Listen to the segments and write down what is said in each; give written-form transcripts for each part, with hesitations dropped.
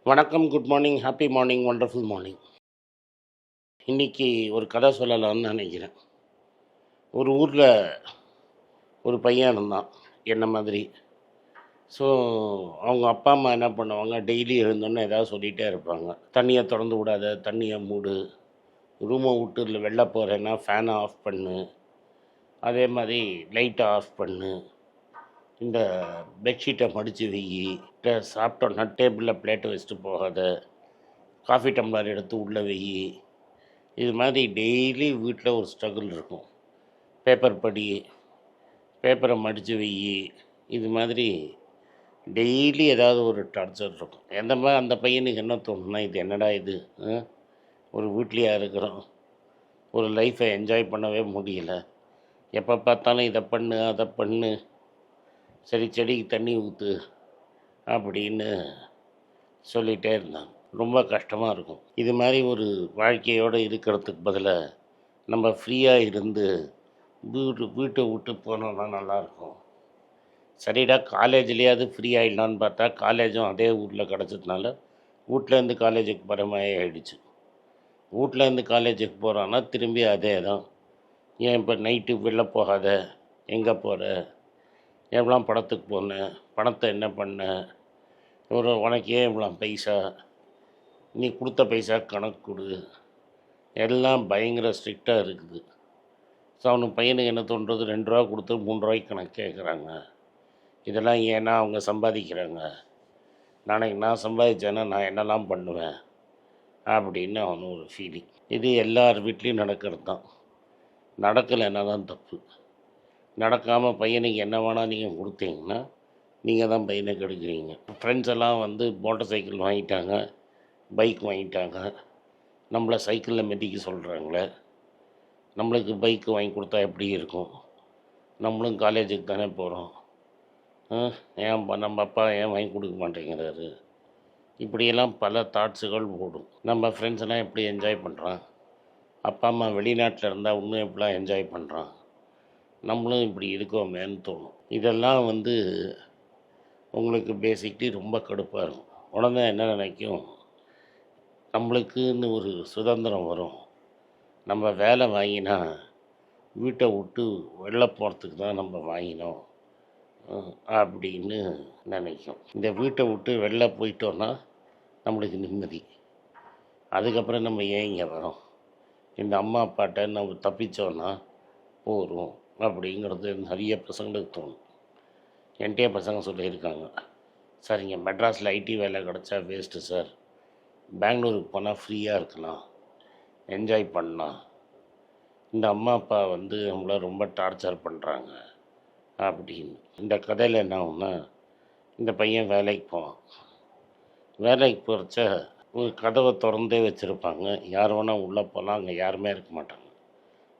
வணக்கம், good morning, happy morning, wonderful morning. இன்றைக்கி ஒரு கதை சொல்லலாம்னு நினைக்கிறேன். ஒரு ஊரில் ஒரு பையன் இருந்தான், என்ன மாதிரி. ஸோ அவங்க அப்பா அம்மா என்ன பண்ணுவாங்க, டெய்லி எழுந்தோன்னே ஏதாவது சொல்லிகிட்டே இருப்பாங்க. தண்ணியை திறந்து விடாத, தண்ணியை மூடு, ரூமை விட்டு இல்லை வெளில போகிறேன்னா ஃபேனை ஆஃப் பண்ணு, அதே மாதிரி லைட்டை ஆஃப் பண்ணு, இந்த பெட்ஷீட்டை மடித்து வெயி, சாப்பிட்டோன்னா டேபிளில் பிளேட்டை வச்சுட்டு போகாத, காஃபி டம்ளர் எடுத்து உள்ளே வெயி. இது மாதிரி டெய்லி வீட்டில் ஒரு ஸ்ட்ரகிள் இருக்கும். பேப்பர் படி, பேப்பரை மடித்து வெயி, இது மாதிரி டெய்லி ஏதாவது ஒரு டார்ச்சர் இருக்கும். எந்த மாதிரி அந்த பையனுக்கு என்ன தோணுன்னா, இது என்னடா இது, ஒரு வீட்லேயா இருக்கிறோம், ஒரு லைஃப்பை என்ஜாய் பண்ணவே முடியல, எப்போ பார்த்தாலும் இதை பண்ணு அதை பண்ணு, சரி செடிக்கு தண்ணி ஊற்று அப்படின்னு சொல்லிகிட்டே இருந்தாங்க. ரொம்ப கஷ்டமாக இருக்கும். இது மாதிரி ஒரு வாழ்க்கையோடு இருக்கிறதுக்கு பதிலாக நம்ம ஃப்ரீயாக இருந்து வீட்டை விட்டு போனோன்னா நல்லாயிருக்கும். சரிடா, காலேஜ்லேயாவது ஃப்ரீ ஆகிடலான்னு பார்த்தா காலேஜும் அதே ஊரில் கிடச்சதுனால வீட்டிலேருந்து காலேஜுக்கு போகிற மாதிரி ஆகிடுச்சு. வீட்டிலேருந்து காலேஜுக்கு போகிறான்னா திரும்பி அதே தான். ஏன் இப்போ நைட்டு வெளில போகாத, எங்கே போகிற, எவ்வளோ படத்துக்கு போனேன், பணத்தை என்ன பண்ண, உனக்கு ஏன் இவ்வளோ பைசா, நீ கொடுத்த பைசா கணக்கு கொடு, எல்லாம் பயங்கர ஸ்ட்ரிக்டாக இருக்குது. ஸோ அவனுக்கு பையனுக்கு என்ன தோன்றது, 2 ரூபா கொடுத்து 3 ரூபாய்க்கு கணக்கு கேட்குறாங்க. இதெல்லாம் ஏன்னா அவங்க சம்பாதிக்கிறாங்க, நாளைக்கு நான் சம்பாதிச்சேன்னா நான் என்னெல்லாம் பண்ணுவேன் அப்படின்னு அவனு ஒரு ஃபீலிங். இது எல்லார் வீட்லேயும் நடக்கிறது தான். நடக்கலைன்னா தான் தப்பு. நடக்காமல் பையனுக்கு என்ன வேணால் நீங்கள் கொடுத்தீங்கன்னா நீங்கள் தான் பையனை கெடுக்குறீங்க. ஃப்ரெண்ட்ஸ் எல்லாம் வந்து மோட்டர் சைக்கிள் வாங்கிட்டாங்க, பைக் வாங்கிட்டாங்க, நம்மளை சைக்கிளில் மிதிக்க சொல்கிறாங்களே, நம்மளுக்கு பைக்கு வாங்கி கொடுத்தா எப்படி இருக்கும்? நம்மளும் காலேஜுக்கு தானே போகிறோம், ஏன் நம்ம அப்பா ஏன் வாங்கி கொடுக்க மாட்டேங்கிறாரு? இப்படியெல்லாம் பல தாட்ஸுகள் ஓடும். நம்ம ஃப்ரெண்ட்ஸ் எல்லாம் எப்படி என்ஜாய் பண்ணுறான், அப்பா அம்மா வெளிநாட்டில் இருந்தால் இன்னும் எப்படிலாம் என்ஜாய் பண்ணுறான், நம்மளும் இப்படி இருக்கோமேன்னு தோணும். இதெல்லாம் வந்து உங்களுக்கு பேசிக்கிட்டு ரொம்ப கடுப்பாக இருக்கும். உடனே என்ன நினைக்கும், நம்மளுக்குன்னு ஒரு சுதந்திரம் வரும், நம்ம வேலை வாங்கினா வீட்டை விட்டு வெளில போகிறதுக்கு தான் நம்ம வாங்கினோம் அப்படின்னு நினைக்கும். இந்த வீட்டை விட்டு வெளில போயிட்டோன்னா நம்மளுக்கு நிம்மதி. அதுக்கப்புறம் நம்ம ஏன் இங்கே வரோம், இந்த அம்மா அப்பாட்ட நம்ம தப்பிச்சோன்னா போகிறோம் அப்படிங்கிறது நிறைய பசங்களுக்கு தோணும். என்கிட்டயே பசங்க சொல்லியிருக்காங்க, சார் இங்கே மெட்ராஸில் ஐடி வேலை கிடச்சா வேஸ்ட்டு சார், பெங்களூருக்கு போனால் ஃப்ரீயாக இருக்கலாம், என்ஜாய் பண்ணலாம், இந்த அம்மா அப்பா வந்து நம்மளை ரொம்ப டார்ச்சர் பண்ணுறாங்க அப்படின்னு. இந்த கதையில் என்ன ஆகும்னா, இந்த பையன் வேலைக்கு போவான். வேலைக்கு போகிறச்ச ஒரு கதவை திறந்தே வச்சுருப்பாங்க, யார் வேணால் உள்ளே போகலாம், அங்கே யாருமே இருக்க மாட்டாங்க.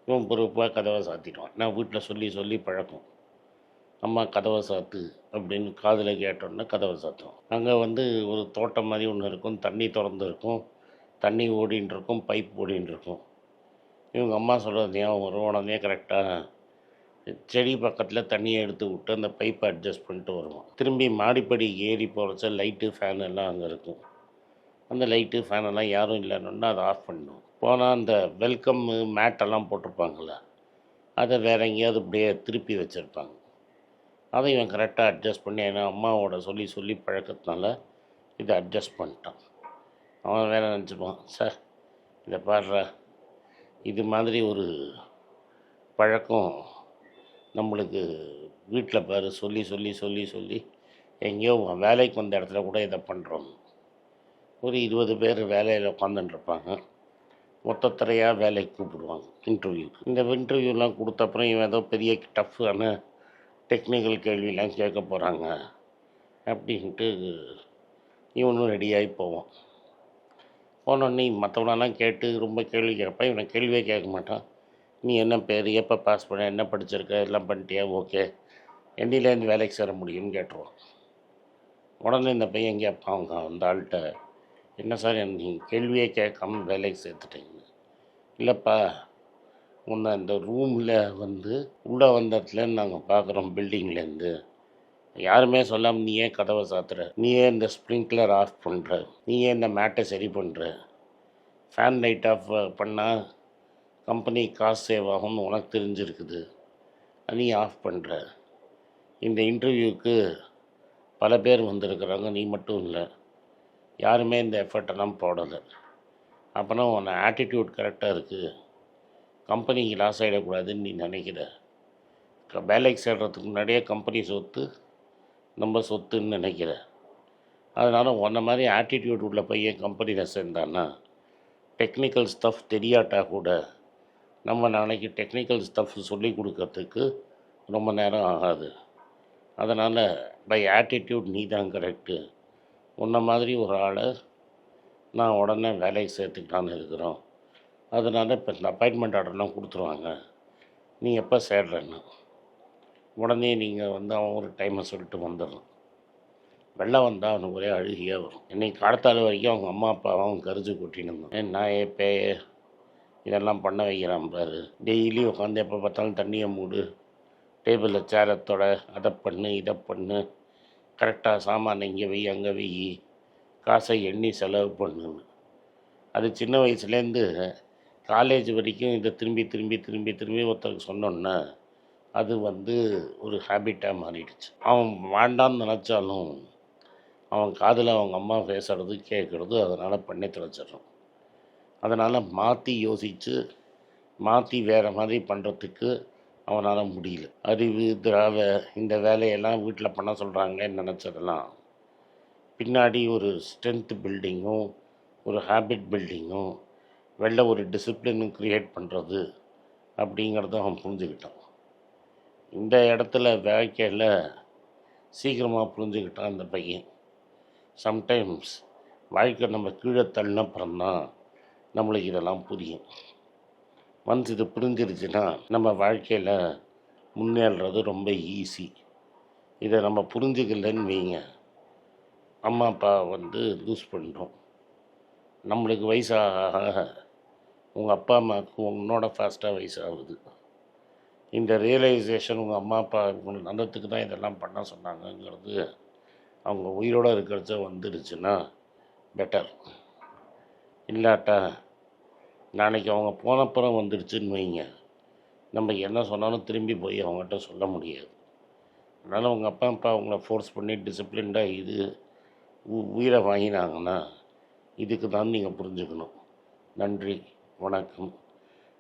இவன் பொறுப்பாக கதவை சாத்திடுவான். நான் வீட்டில் சொல்லி சொல்லி பழக்கம், அம்மா கதவை சாத்து அப்படின்னு காதில் கேட்டோன்னே கதவை சாத்துவோம். அங்கே வந்து ஒரு தோட்டம் மாதிரி ஒன்று இருக்கும், தண்ணி திறந்து இருக்கும், தண்ணி ஓடின்னு இருக்கும், பைப் ஓடின்னு இருக்கும். இவங்க அம்மா சொல்கிறது ஏன் வரும், உடனே கரெக்டாக செடி பக்கத்தில் தண்ணியை எடுத்து விட்டு அந்த பைப்பை அட்ஜஸ்ட் பண்ணிட்டு வருவோம். திரும்பி மாடிப்படி ஏறி போகிறச்ச லைட்டு ஃபேன் எல்லாம் அங்கே இருக்கும். அந்த லைட்டு ஃபேனெல்லாம் யாரும் இல்லைன்னா அதை ஆஃப் பண்ணணும். போனால் அந்த வெல்கம் மேட்டெல்லாம் போட்டிருப்பாங்கள்ல, அதை வேறு எங்கேயாவது இப்படியே திருப்பி வச்சுருப்பாங்க. அதை இவன் கரெக்டாக அட்ஜஸ்ட் பண்ணி, ஏன்னா அம்மாவோட சொல்லி சொல்லி பழக்கத்தினால இதை அட்ஜஸ்ட் பண்ணிட்டான். அவன் வேறு நினச்சிப்பான், சார் இதை பாடுற, இது மாதிரி ஒரு பழக்கம் நம்மளுக்கு வீட்டில் பாரு சொல்லி சொல்லி சொல்லி சொல்லி எங்கேயோ வேலைக்கு வந்த இடத்துல கூட இதை பண்ணுறோம். ஒரு 20 பேர் வேலையில் உட்காந்துட்டுருப்பாங்க, மொத்தத்தரையாக வேலைக்கு கூப்பிடுவாங்க இன்டர்வியூக்கு. இந்த இன்டர்வியூலாம் கொடுத்த அப்புறம் இவன் ஏதோ பெரிய டஃப்பான டெக்னிக்கல் கேள்வியெலாம் கேட்க போகிறாங்க அப்படின்ட்டு இவனும் ரெடியாகி போவான். போனோடனே மற்றவனெல்லாம் கேட்டு ரொம்ப கேள்வி கேட்பான், இவனை கேள்வியே கேட்க மாட்டான். நீ என்ன பேர், எப்போ பாஸ் பண்ண, என்ன படிச்சிருக்க, எல்லாம் பண்ணிட்டியா, ஓகே, என்னிலேருந்து வேலைக்கு சேர முடியும்னு கேட்டுருவான். உடனே இந்த பையன் கேட்பான் அவங்க அந்த ஆள்கிட்ட, என்ன சார் நீங்கள் கேள்வியே கேட்காம வேலைக்கு சேர்த்துட்டீங்க? இல்லைப்பா, உன்னை இந்த ரூமில் வந்து உள்ளே வந்ததுலேருந்து நாங்கள் பார்க்குறோம், பில்டிங்லேருந்து யாருமே சொல்லாமல் நீ ஏன் கதவை சாத்துற, நீ ஏன் இந்த ஸ்ப்ரிங்க்லர் ஆஃப் பண்ணுற, நீ ஏன் இந்த மேட்டை சரி பண்ணுற, ஃபேன் லைட் ஆஃப் பண்ணால் கம்பெனி காசு சேவ் ஆகும்னு உனக்கு தெரிஞ்சிருக்குது, நீ ஆஃப் பண்ணுற. இந்த இன்டர்வியூவுக்கு பல பேர் வந்திருக்கிறாங்க, நீ மட்டும் இல்லை. யாருமே இந்த எஃபர்ட்டெல்லாம் போடலை. அப்போனா உன்னை ஆட்டிடியூட் கரெக்டாக இருக்குது, கம்பெனிக்கு லாஸ் ஆகிடக்கூடாதுன்னு நீ நினைக்கிற. வேலைக்கு சேர்கிறதுக்கு முன்னாடியே கம்பெனி சொத்து நம்ம சொத்துன்னு நினைக்கிற. அதனால் உன்ன மாதிரி ஆட்டிடியூட் உள்ள பையன் கம்பெனியில் சேர்ந்தான்னா டெக்னிக்கல் ஸ்டஃப் தெரியாட்டா கூட நம்ம நாளைக்கு டெக்னிக்கல் ஸ்டஃப் சொல்லி கொடுக்கறதுக்கு ரொம்ப நேரம் ஆகாது. அதனால் பை ஆட்டிடியூட் நீ தான் கரெக்டு. உன்ன மாதிரி ஒரு ஆளை நான் உடனே வேலைக்கு சேர்த்துக்கிட்டான்னு இருக்கிறோம். அதனால் இப்போ இந்த அப்பாயின்மெண்ட் ஆர்டர்லாம் கொடுத்துருவாங்க, நீ எப்போ சேர்றேன்னு உடனே நீங்கள் வந்து அவன் ஒரு டைமை சொல்லிட்டு வந்துடணும். வெள்ளம் வந்தால் அவனுக்கு ஒரே அழுகியாக வரும். இன்றைக்கி காலத்தால் வரைக்கும் அவங்க அம்மா அப்பாவும் அவன் கரிச்சு கொட்டின்னு இருந்தான். நான் பே இதெல்லாம் பண்ண வைக்கிறான் பாரு. டெய்லி உட்காந்து எப்போ பார்த்தாலும் தண்ணியை மூடு, டேபிளில் சேரத்தோட அதை பண்ணு இதை பண்ணு, கரெக்டாக சாமான் இங்கே வை அங்கே வை, காசை எண்ணி செலவு பண்ணுன்னு. அது சின்ன வயசுலேருந்து காலேஜ் வரைக்கும் இதை திரும்பி திரும்பி திரும்பி திரும்பி ஒருத்தருக்கு சொன்னோன்னா அது வந்து ஒரு ஹேபிட்டாக மாறிடுச்சு. அவன் வேண்டான்னு நினச்சாலும் அவன் காதில் அவங்க அம்மா பேசுகிறது கேட்குறது அதனால் பண்ணி தொலைச்சிட்றான். அதனால் மாற்றி யோசித்து மாற்றி வேறு மாதிரி பண்ணுறதுக்கு அவனால் முடியல. அறிவு திராவ இந்த வேலையெல்லாம் வீட்டில் பண்ண சொல்கிறாங்களேன்னு நினச்சதெல்லாம் பின்னாடி ஒரு ஸ்ட்ரென்த் பில்டிங்கும் ஒரு ஹேபிட் பில்டிங்கும் வெளில ஒரு டிசிப்ளினும் க்ரியேட் பண்ணுறது அப்படிங்கிறத அவன் புரிஞ்சுக்கிட்டான். இந்த இடத்துல வாழ்க்கையில் சீக்கிரமாக புரிஞ்சுக்கிட்டான் அந்த பையன். சம்டைம்ஸ் வாழ்க்கை நம்ம கீழே தள்ளினப்புறம்தான் நம்மளுக்கு இதெல்லாம் புரியும். ஒன்ஸ் இது புரிஞ்சிருச்சுன்னா நம்ம வாழ்க்கையில் முன்னேறது ரொம்ப ஈஸி. இதை நம்ம புரிஞ்சுக்கலன்னு வைங்க, அம்மா அப்பா வந்து லூஸ் பண்ணிட்டோம். நம்மளுக்கு வயசாக உங்கள் அப்பா அம்மாவுக்கு உன்னோட ஃபாஸ்ட்டாக வயசாகுது. இந்த ரியலைசேஷன் உங்கள் அம்மா அப்பா உங்களுக்கு நல்லதுக்கு தான் இதெல்லாம் பண்ண சொன்னாங்கங்கிறது அவங்க உயிரோடு இருக்கிறச்ச வந்துடுச்சுன்னா பெட்டர். இல்லாட்டா நாளைக்கு அவங்க போனப்புறம் வந்துடுச்சுன்னு வைங்க, நம்ம என்ன சொன்னாலும் திரும்பி போய் அவங்ககிட்ட சொல்ல முடியாது. அதனால் உங்கள் அப்பா அப்பா அவங்கள ஃபோர்ஸ் பண்ணி டிசிப்ளின்டாக இது உயிரை வாங்கினாங்கன்னா இதுக்கு தான் நீங்கள் புரிஞ்சுக்கணும். நன்றி, வணக்கம்.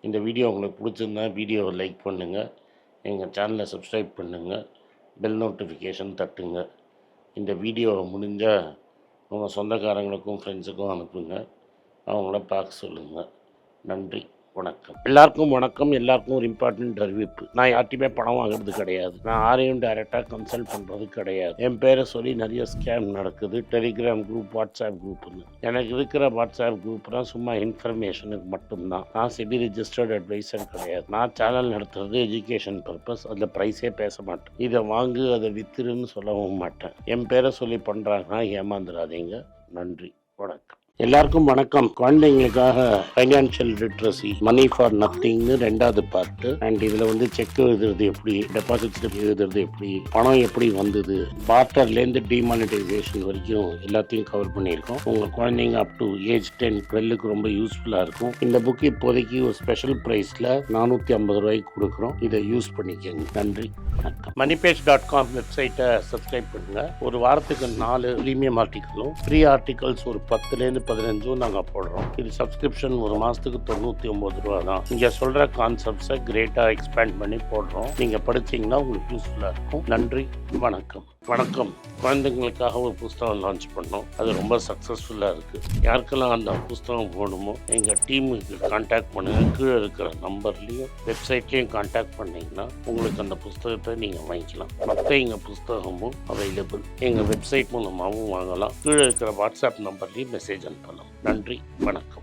இந்த வீடியோ உங்களுக்கு பிடிச்சிருந்தா வீடியோவை லைக் பண்ணுங்கள், எங்கள் சேனலை சப்ஸ்கிரைப் பண்ணுங்கள், பெல் நோட்டிஃபிகேஷன் தட்டுங்க. இந்த வீடியோவை முடிஞ்சால் உங்கள் சொந்தக்காரங்களுக்கும் ஃப்ரெண்ட்ஸுக்கும் அனுப்புங்க, அவங்கள பார்க்க சொல்லுங்கள். நன்றி, வணக்கம். எல்லாருக்கும் வணக்கம். எல்லாருக்கும் ஒரு இம்பார்ட்டண்ட் அறிவிப்பு. நான் யார்ட்டையுமே பணம் வாங்குறது கிடையாது. நான் யாரையும் டைரெக்டாக கன்சல்ட் பண்ணுறது கிடையாது. என் பேரை சொல்லி நிறைய ஸ்கேம் நடக்குது. டெலிகிராம் குரூப், வாட்ஸ்அப் குரூப்னு. எனக்கு இருக்கிற வாட்ஸ்அப் குரூப்னால் சும்மா இன்ஃபர்மேஷனுக்கு மட்டும்தான். நான் செபி ரிஜிஸ்டர்ட் அட்வைசர் கிடையாது. நான் சேனல் நடத்துறது எஜுகேஷன் பர்பஸ். அதில் ப்ரைஸே பேச மாட்டேன். இதை வாங்கு அதை வித்துருன்னு சொல்லவும் மாட்டேன். என் பேரை சொல்லி பண்ணுறாங்கன்னா ஏமாந்துடாதீங்க. நன்றி, வணக்கம். எல்லாருக்கும் வணக்கம். குழந்தைங்களுக்காக ஃபைனான்ஷியல் லிட்ரஸி, மணி ஃபார் நத்திங்னு 2வது பார்ட்டு. அண்ட் இதில் வந்து செக் எழுதுறது எப்படி, டெபாசிட் ஸ்லிப் எழுதுறது எப்படி, பணம் எப்படி வந்தது, பார்ட்டர்லேருந்து டிமானிட்டைசேஷன் வரைக்கும் எல்லாத்தையும் கவர் பண்ணியிருக்கோம். உங்கள் குழந்தைங்க அப் டு ஏஜ் 10, 12க்கு ரொம்ப யூஸ்ஃபுல்லாக இருக்கும். இந்த புக் இப்போதைக்கு ஒரு ஸ்பெஷல் ப்ரைஸில் 450 ரூபாய்க்கு கொடுக்குறோம். இதை யூஸ் பண்ணிக்கோங்க. நன்றி, வணக்கம். moneypage.com வெப்சைட்டை சப்ஸ்கிரைப் பண்ணுங்கள். ஒரு வாரத்துக்கு 4 ப்ரீமியம் ஆர்டிக்கலும் ஃப்ரீ ஆர்டிகல்ஸ் ஒரு 10லேருந்து 15 நாங்கள் போடுறோம். இது சப்ஸ்கிரிப்ஷன் ஒரு மாதத்துக்கு 99 ரூபா தான். இங்கே சொல்கிற கான்செப்ட்ஸை கிரேட்டாக எக்ஸ்பேண்ட் பண்ணி போடுறோம். நீங்கள் படிச்சிங்கன்னா உங்களுக்கு யூஸ்ஃபுல்லாக இருக்கும். நன்றி, வணக்கம். வணக்கம். குழந்தைங்களுக்காக ஒரு புஸ்தகம் லான்ச் பண்ணோம். அது ரொம்ப சக்ஸஸ்ஃபுல்லாக இருக்குது. யாருக்கெல்லாம் அந்த புஸ்தகம் போகணுமோ எங்கள் டீமுக்கு கான்டாக்ட் பண்ணுங்கள். கீழே இருக்கிற நம்பர்லேயும் வெப்சைட்லேயும் கான்டாக்ட் பண்ணிங்கன்னா உங்களுக்கு அந்த புஸ்தகத்தை நீங்கள் வாங்கிக்கலாம். மற்ற எங்கள் புஸ்தகமும் அவைலபிள். எங்கள் வெப்சைட் மூலமாகவும் வாங்கலாம். கீழே இருக்கிற வாட்ஸ்அப் நம்பர்லேயும் மெசேஜ் அனுப்பலாம். நன்றி, வணக்கம்.